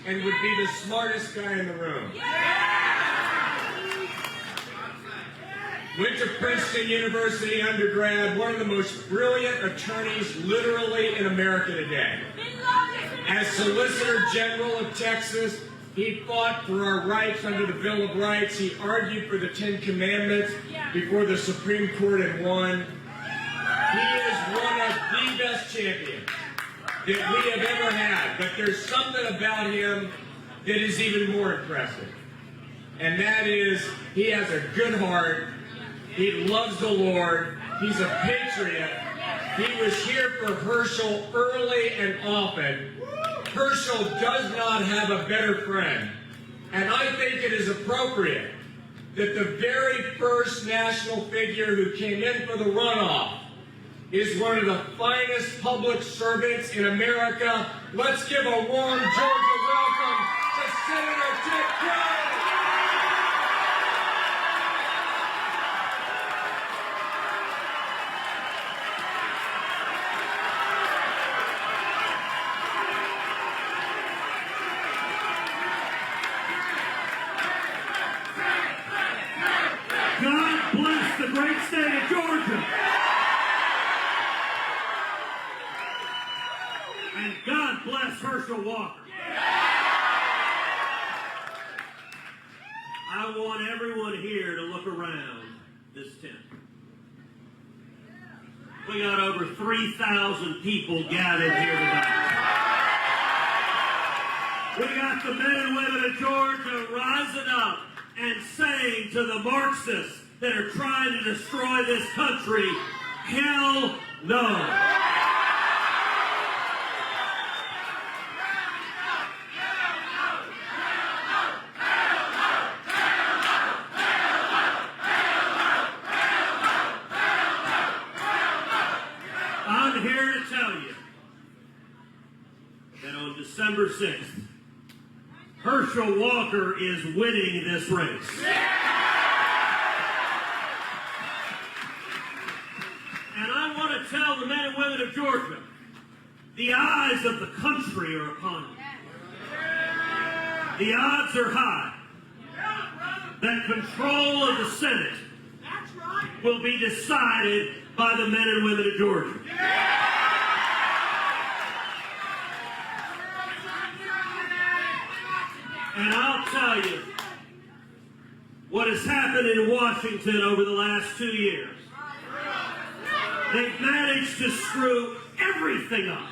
and would be the smartest guy in the room. Went to Princeton University undergrad, one of the most brilliant attorneys literally in America today. As Solicitor General of Texas, he fought for our rights under the Bill of Rights. He argued for the Ten Commandments before the Supreme Court and won. He is one of the best champions that we have ever had. But there's something about him that is even more impressive. And that is, he has a good heart. He loves the Lord. He's a patriot. He was here for Herschel early and often. Herschel does not have a better friend. And I think it is appropriate that the very first national figure who came in for the runoff is one of the finest public servants in America. Let's give a warm Georgia welcome to Senator Ted Cruz. God bless the great state of Georgia. And God bless Herschel Walker. I want everyone here to look around this tent. We got over 3,000 people gathered here tonight. We got the men and women of Georgia rising up and saying to the Marxists that are trying to destroy this country, hell no. I'm here to tell you that on December 6th, Herschel Walker is winning this race. And I want to tell the men and women of Georgia, the eyes of the country are upon you. The odds are high that control of the Senate will be decided by the men and women of Georgia. And I'll tell you what has happened in Washington over the last 2 years. They've managed to screw everything up.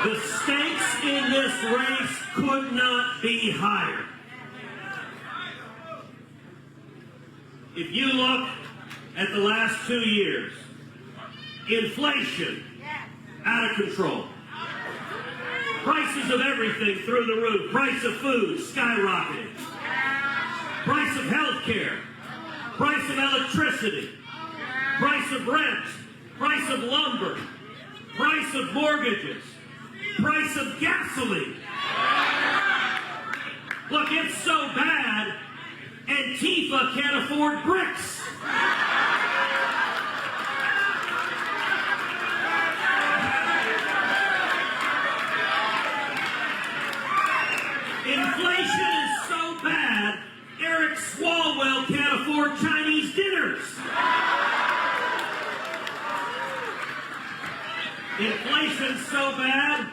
The stakes in this race could not be higher. If you look at the last 2 years, inflation out of control. Prices of everything through the roof. Price of food skyrocketing. Price of health care. Price of electricity. Price of rent. Price of lumber. Price of mortgages. Price of gasoline. Look, it's so bad, Antifa can't afford bricks. Inflation is so bad, Eric Swalwell can't afford Chinese dinners. Inflation's so bad,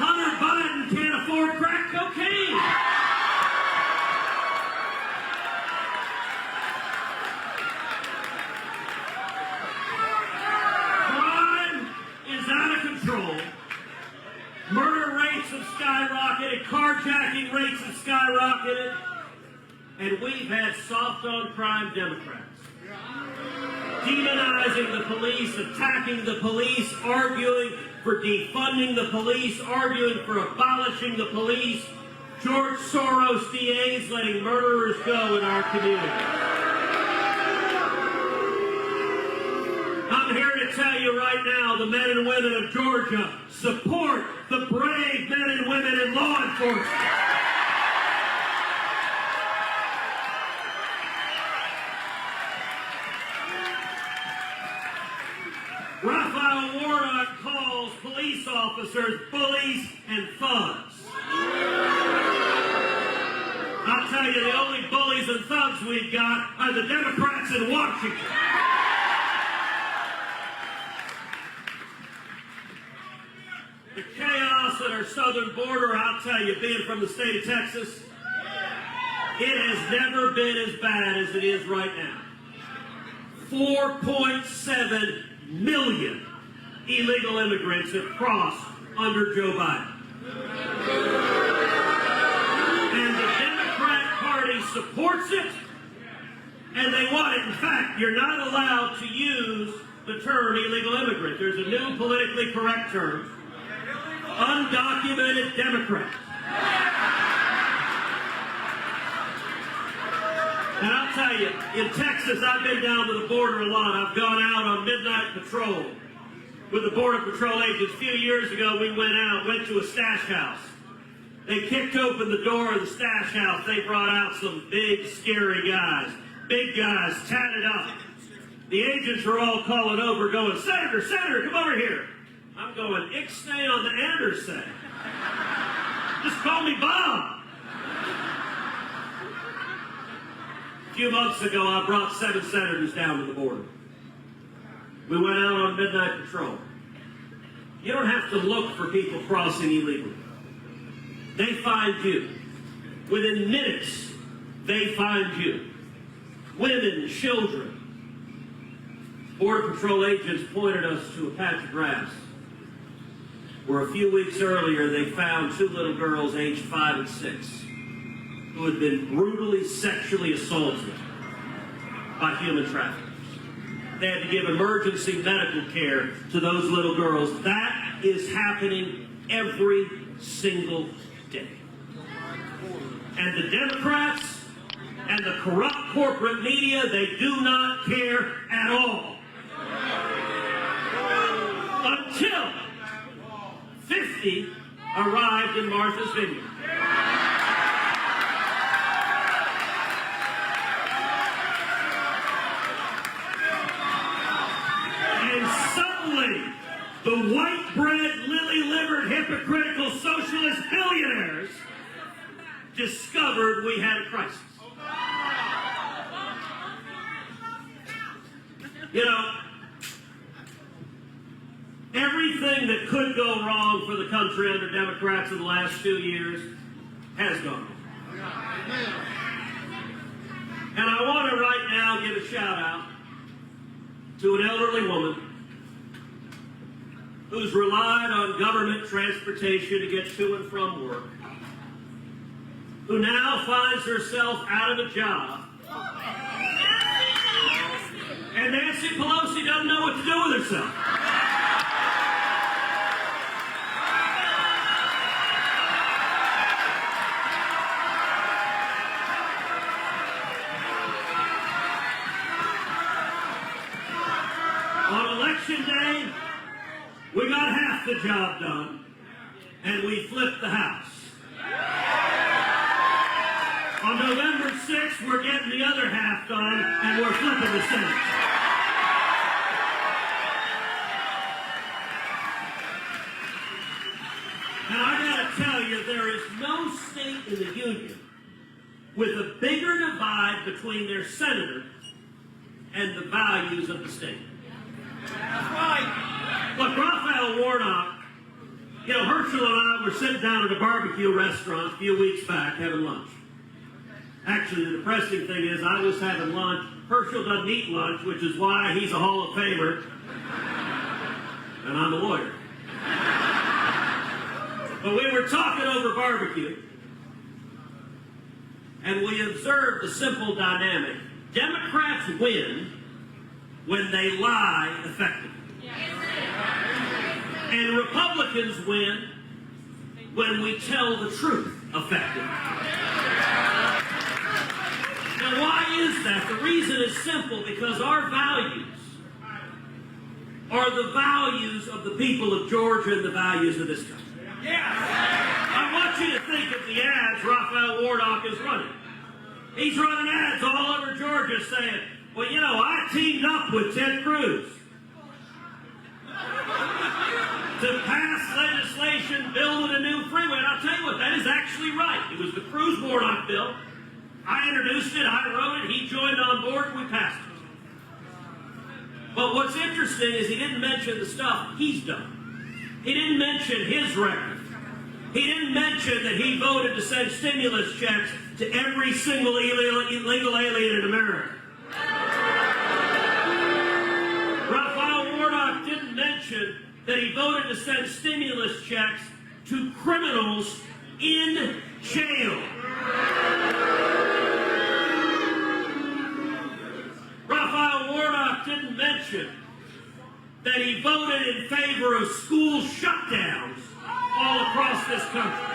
Hunter Biden can't afford crack cocaine. Crime is out of control. Murder rates have skyrocketed, carjacking rates have skyrocketed, and we've had soft-on-crime Democrats demonizing the police, attacking the police, arguing for defunding the police, arguing for abolishing the police, George Soros DAs letting murderers go in our community. I'm here to tell you right now, the men and women of Georgia support the brave men and women in law enforcement. Raphael Warnock calls police officers bullies and thugs. I'll tell you, the only bullies and thugs we've got are the Democrats in Washington. The chaos at our southern border, I'll tell you, being from the state of Texas, it has never been as bad as it is right now. 4.7 million illegal immigrants have crossed under Joe Biden. And the Democrat Party supports it, and they want it. In fact, you're not allowed to use the term illegal immigrant. There's a new politically correct term, undocumented Democrat. And I'll tell you, in Texas, I've been down to the border a lot. I've gone out on midnight patrol with the Border Patrol agents. A few years ago, we went to a stash house. They kicked open the door of the stash house. They brought out some big, scary guys. Big guys, tatted up. The agents are all calling over, going, Senator, Senator, come over here. I'm going, ixnay on the Anderson. Just call me Bob. A few months ago, I brought 7 senators down to the border. We went out on midnight patrol. You don't have to look for people crossing illegally. They find you. Within minutes, they find you. Women, children. Border Patrol agents pointed us to a patch of grass where a few weeks earlier they found 2 little girls aged 5 and 6 who had been brutally sexually assaulted by human traffickers. They had to give emergency medical care to those little girls. That is happening every single day. And the Democrats and the corrupt corporate media, they do not care at all. Until 50 arrived in Martha's Vineyard. And suddenly, the white-bread, lily-livered, hypocritical socialist billionaires discovered we had a crisis. You know, everything that could go wrong for the country under Democrats in the last 2 years has gone wrong. And I want to right now give a shout out to an elderly woman who's relied on government transportation to get to and from work, who now finds herself out of a job. And Nancy Pelosi doesn't know what to do with herself. On election day, we got half the job done, and we flipped the House. On November 6th, we're getting the other half done, and we're flipping the Senate. And I gotta tell you, there is no state in the Union with a bigger divide between their senators and the values of the state. That's right. Look, Raphael Warnock, you know, Herschel and I were sitting down at a barbecue restaurant a few weeks back having lunch. Actually, the depressing thing is I was having lunch. Herschel doesn't eat lunch, which is why he's a Hall of Famer. And I'm a lawyer. But we were talking over barbecue, and we observed a simple dynamic. Democrats win when they lie effectively. And Republicans win when we tell the truth effectively. Now, why is that? The reason is simple, because our values are the values of the people of Georgia and the values of this country. I want you to think of the ads Raphael Warnock is running. He's running ads all over Georgia saying, well, you know, I teamed up with Ted Cruz. to pass legislation building a new freeway. And I'll tell you what, that is actually right. It was the Cruz bill. I introduced it, I wrote it, he joined on board, and we passed it. But what's interesting is he didn't mention the stuff he's done. He didn't mention his record. He didn't mention that he voted to send stimulus checks to every single illegal alien in America. Raphael Warnock didn't mention that he voted to send stimulus checks to criminals in jail. Raphael Warnock didn't mention that he voted in favor of school shutdowns all across this country.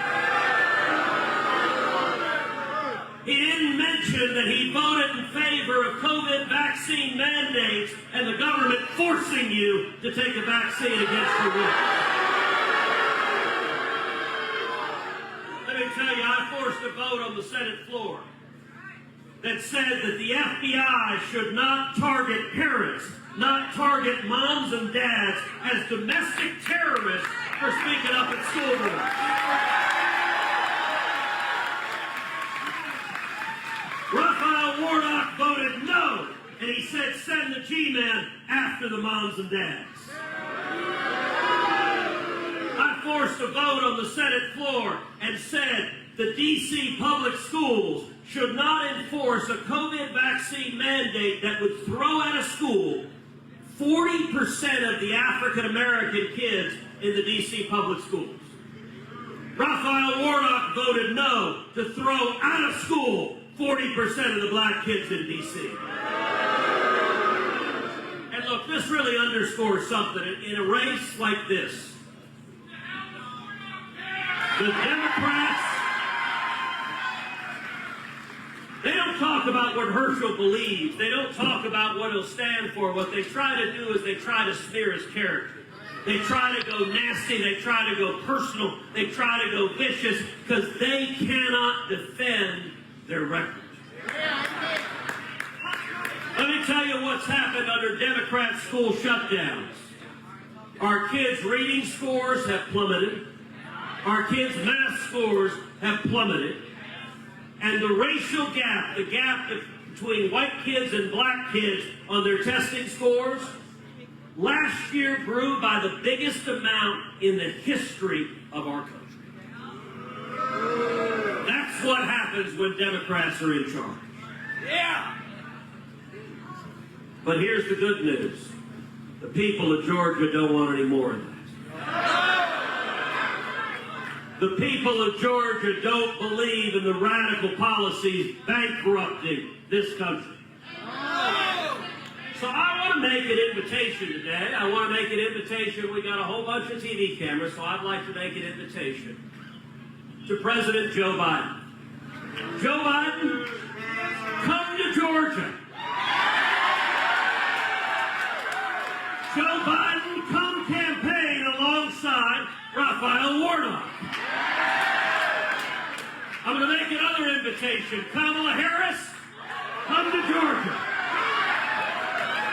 He didn't mention that he voted in favor of COVID vaccine mandates and the government forcing you to take a vaccine against your will. Let me tell you, I forced a vote on the Senate floor that said that the FBI should not target parents, not target moms and dads as domestic terrorists for speaking up at school boards. Raphael Warnock voted no, and he said send the G-men after the moms and dads. I forced a vote on the Senate floor and said the D.C. public schools should not enforce a COVID vaccine mandate that would throw out of school 40% of the African-American kids in the D.C. public schools. Raphael Warnock voted no to throw out of school 40% of the black kids in D.C. And look, this really underscores something. In a race like this, the Democrats, they don't talk about what Herschel believes. They don't talk about what he'll stand for. What they try to do is they try to smear his character. They try to go nasty. They try to go personal. They try to go vicious because they cannot defend their record. Let me tell you what's happened under Democrat school shutdowns. Our kids' reading scores have plummeted. Our kids' math scores have plummeted. And the racial gap, the gap between white kids and black kids on their testing scores, last year grew by the biggest amount in the history of our country. That's what happens when Democrats are in charge. Yeah! But here's the good news. The people of Georgia don't want any more of that. The people of Georgia don't believe in the radical policies bankrupting this country. So I want to make an invitation today. I want to make an invitation. We got a whole bunch of TV cameras, so I'd like to make an invitation to President Joe Biden. Joe Biden, come to Georgia. Joe Biden, come campaign alongside Raphael Warnock. I'm going to make another invitation. Kamala Harris, come to Georgia.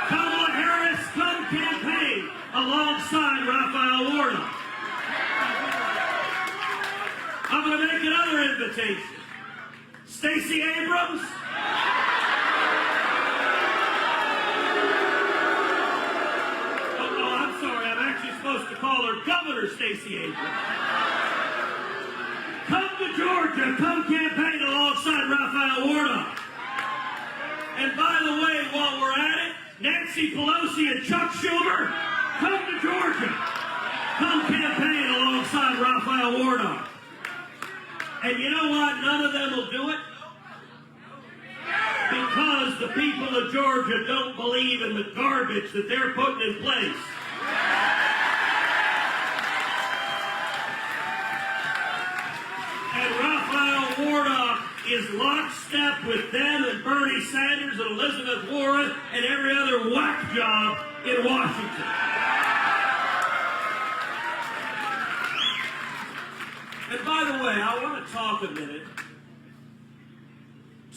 Kamala Harris, come campaign alongside Raphael Warnock. I'm going to make another invitation. Stacey Abrams. Oh, I'm sorry. I'm actually supposed to call her Governor Stacey Abrams. Come to Georgia. Come campaign alongside Raphael Warnock. And by the way, while we're at it, Nancy Pelosi and Chuck Schumer, come to Georgia. Come campaign alongside Raphael Warnock. And you know what? None of them will do it. Because the people of Georgia don't believe in the garbage that they're putting in place. And Raphael Warnock is lockstep with them and Bernie Sanders and Elizabeth Warren and every other whack job in Washington. And by the way, I want to talk a minute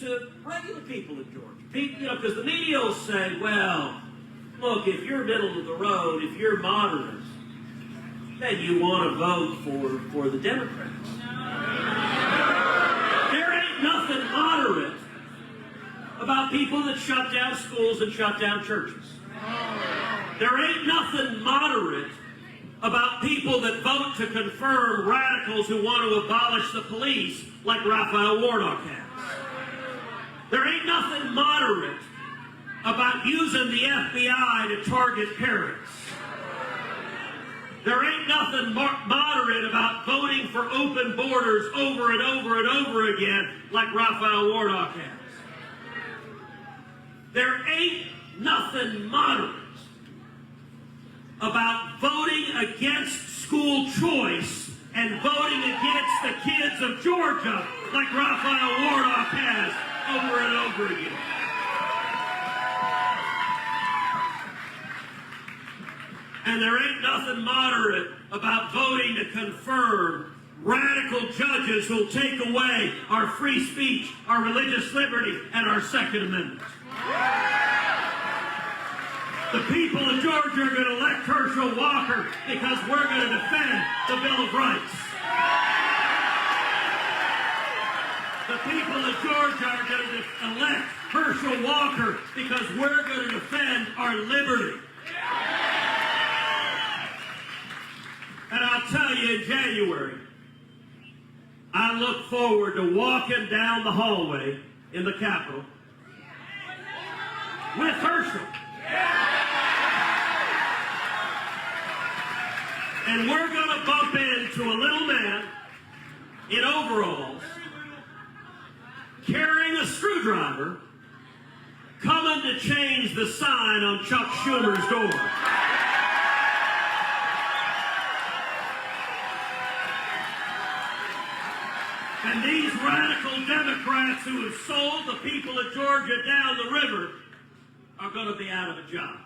to regular people in Georgia. People, you know, because the media will say, well, look, if you're middle of the road, if you're moderate, then you want to vote for the Democrats. There ain't nothing moderate about people that shut down schools and shut down churches. There ain't nothing moderate about people that vote to confirm radicals who want to abolish the police like Raphael Warnock has. There ain't nothing moderate about using the FBI to target parents. There ain't nothing moderate about voting for open borders over and over and over again like Raphael Warnock has. There ain't nothing moderate about voting against school choice and voting against the kids of Georgia like Raphael Warnock has over and over again. And there ain't nothing moderate about voting to confirm radical judges who'll take away our free speech, our religious liberty, and our Second Amendment. The people of Georgia are going to elect Herschel Walker because we're going to defend the Bill of Rights. The people of Georgia are going to elect Herschel Walker because we're going to defend our liberty. And I'll tell you, in January, I look forward to walking down the hallway in the Capitol with Herschel. And we're going to bump into a little man in overalls carrying a screwdriver coming to change the sign on Chuck Schumer's door. And these radical Democrats who have sold the people of Georgia down the river are going to be out of a job.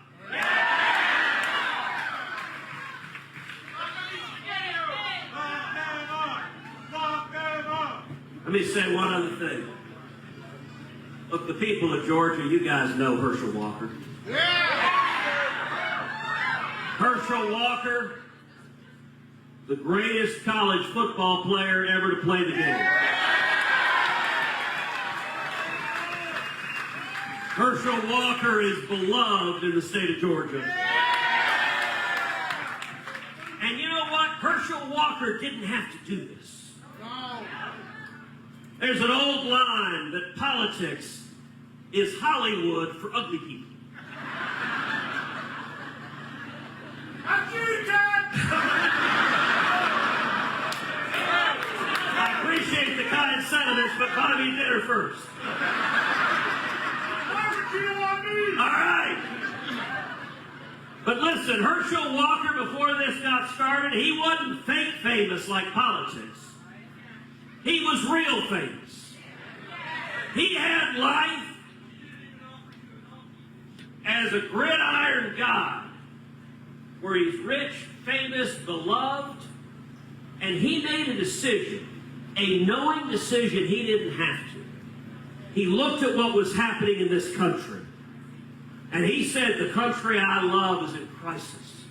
Let me say one other thing. Look, the people of Georgia, you guys know Herschel Walker. Herschel Walker, the greatest college football player ever to play the game. Herschel Walker is beloved in the state of Georgia. And you know what? Herschel Walker didn't have to do this. There's an old line that politics is Hollywood for ugly people. I appreciate the kind sentiments, but buy me dinner first. All right. But listen, Herschel Walker, before this got started, he wasn't fake famous like politics. He was real famous. He had life as a gridiron god, where he's rich, famous, beloved, and he made a decision, a knowing decision he didn't have to. He looked at what was happening in this country, and he said, the country I love is in crisis.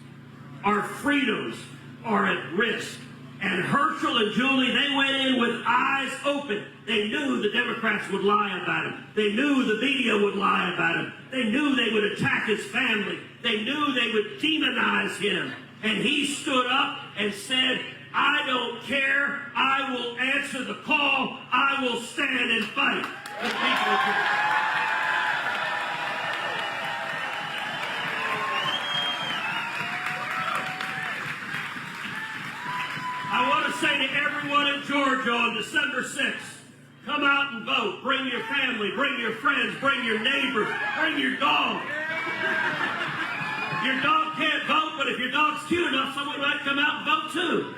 Our freedoms are at risk. And Herschel and Julie, they went in with eyes open. They knew the Democrats would lie about him. They knew the media would lie about him. They knew they would attack his family. They knew they would demonize him. And he stood up and said, I don't care. I will answer the call. I will stand and fight for the people of Georgia. I want to say to everyone in Georgia on December 6th, come out and vote. Bring your family, bring your friends, bring your neighbors, bring your dog. Your dog can't vote, but if your dog's cute enough, someone might come out and vote too.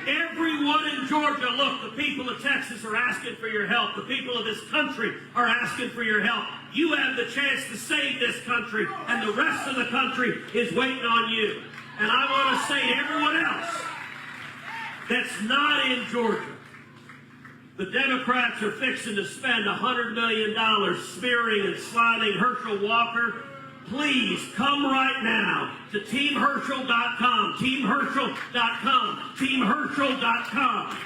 Everyone in Georgia, look, the people of Texas are asking for your help. The people of this country are asking for your help. You have the chance to save this country, and the rest of the country is waiting on you. And I want to say to everyone else that's not in Georgia, the Democrats are fixing to spend $100 million smearing and slamming Herschel Walker please come right now to teamherschel.com, teamherschel.com, teamherschel.com.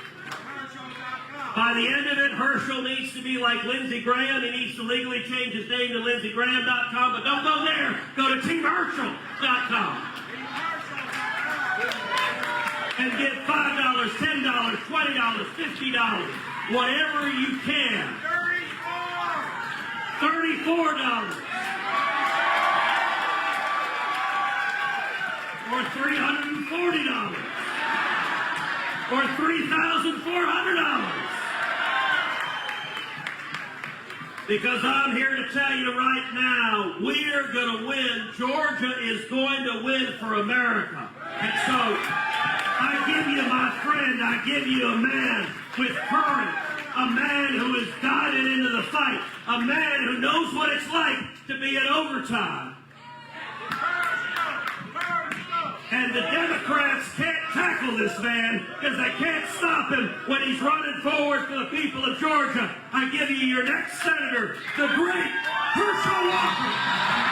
By the end of it, Herschel needs to be like Lindsey Graham. He needs to legally change his name to lindseygraham.com, but don't go there. Go to teamherschel.com. And give $5, $10, $20, $50, whatever you can. $34. Or $340. Or $3,400. Because I'm here to tell you right now, we're going to win. Georgia is going to win for America. And so, I give you my friend, I give you a man with courage, a man who has guided into the fight, a man who knows what it's like to be in overtime. And the Democrats can't tackle this man because they can't stop him when he's running forward for the people of Georgia. I give you your next senator, the great Herschel Walker.